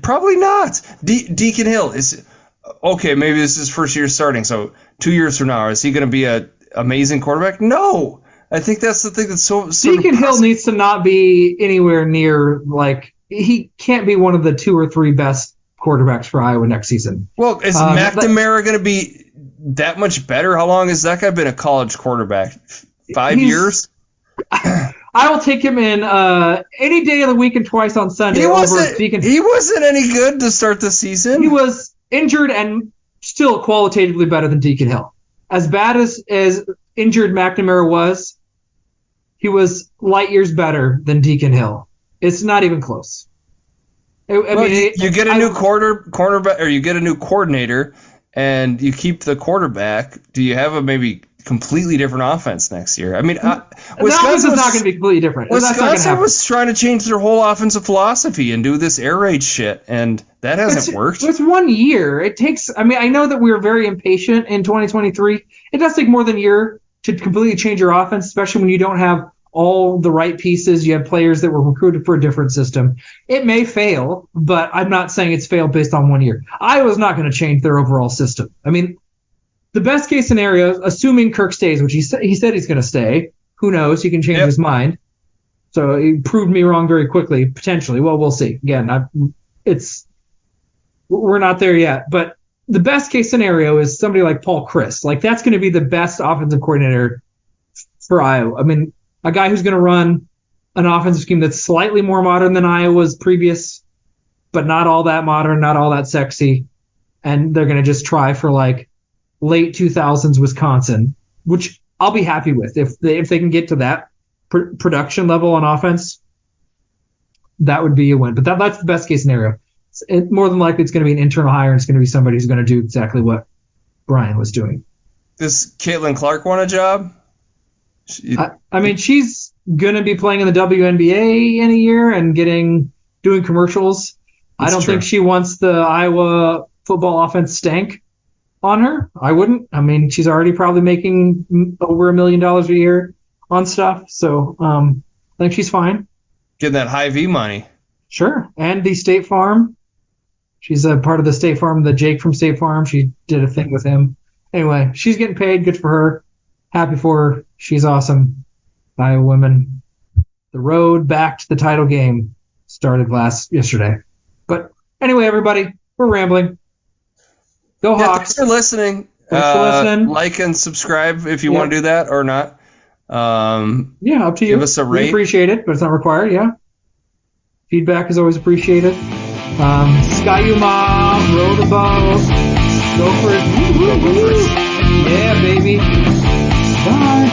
Probably not. Deacon Hill is okay. Maybe this is his first year starting. So 2 years from now, is he going to be an amazing quarterback? No. I think that's the thing that's so. Deacon Hill needs to not be anywhere near, like, he can't be one of the 2 or 3 best quarterbacks for Iowa next season. Well, is McNamara going to be that much better? How long has that guy been a college quarterback? 5 years? I will take him in any day of the week and twice on Sunday. He wasn't any good to start the season. He was injured and still qualitatively better than Deacon Hill. As bad as injured McNamara was, he was light years better than Deacon Hill. It's not even close. You get a new cornerback, or you get a new coordinator, and you keep the quarterback. Do you have a maybe completely different offense next year? I mean, Wisconsin is not going to be completely different. Wisconsin was trying to change their whole offensive philosophy and do this air raid shit, and that hasn't worked. It's 1 year. It takes. I mean, I know that we were very impatient in 2023. It does take more than a year to completely change your offense, especially when you don't have all the right pieces. You have players that were recruited for a different system. It may fail, but I'm not saying it's failed based on 1 year. Iowa's not going to change their overall system. I mean, the best case scenario, assuming Kirk stays, which he said he's going to stay. Who knows? He can change his mind. So he proved me wrong very quickly, potentially. Well, we'll see. Again, we're not there yet. But the best case scenario is somebody like Paul Chryst. Like, that's going to be the best offensive coordinator for Iowa. I mean, a guy who's going to run an offensive scheme that's slightly more modern than Iowa's previous, but not all that modern, not all that sexy. And they're going to just try for, like, late 2000s Wisconsin, which I'll be happy with. If they can get to that production level on offense, that would be a win. But that's the best case scenario. More than likely, it's going to be an internal hire, and it's going to be somebody who's going to do exactly what Brian was doing. Does Caitlin Clark want a job? I mean, she's going to be playing in the WNBA in a year and doing commercials. I don't think she wants the Iowa football offense stank on her. I wouldn't. I mean, she's already probably making over $1 million a year on stuff. So I think she's fine. Getting that high V money. Sure. And the State Farm. She's a part of the State Farm, the Jake from State Farm. She did a thing with him. Anyway, she's getting paid. Good for her. Happy for her. She's awesome. Iowa women. The road back to the title game started yesterday. But anyway, everybody, we're rambling. Go Hawks. Thanks for listening. Like and subscribe if you want to do that or not. Yeah, up to you. Give us a rate. We appreciate it, but it's not required, yeah. Feedback is always appreciated. Sky you mom, row the boat. Gophers. Yeah, baby. Bye.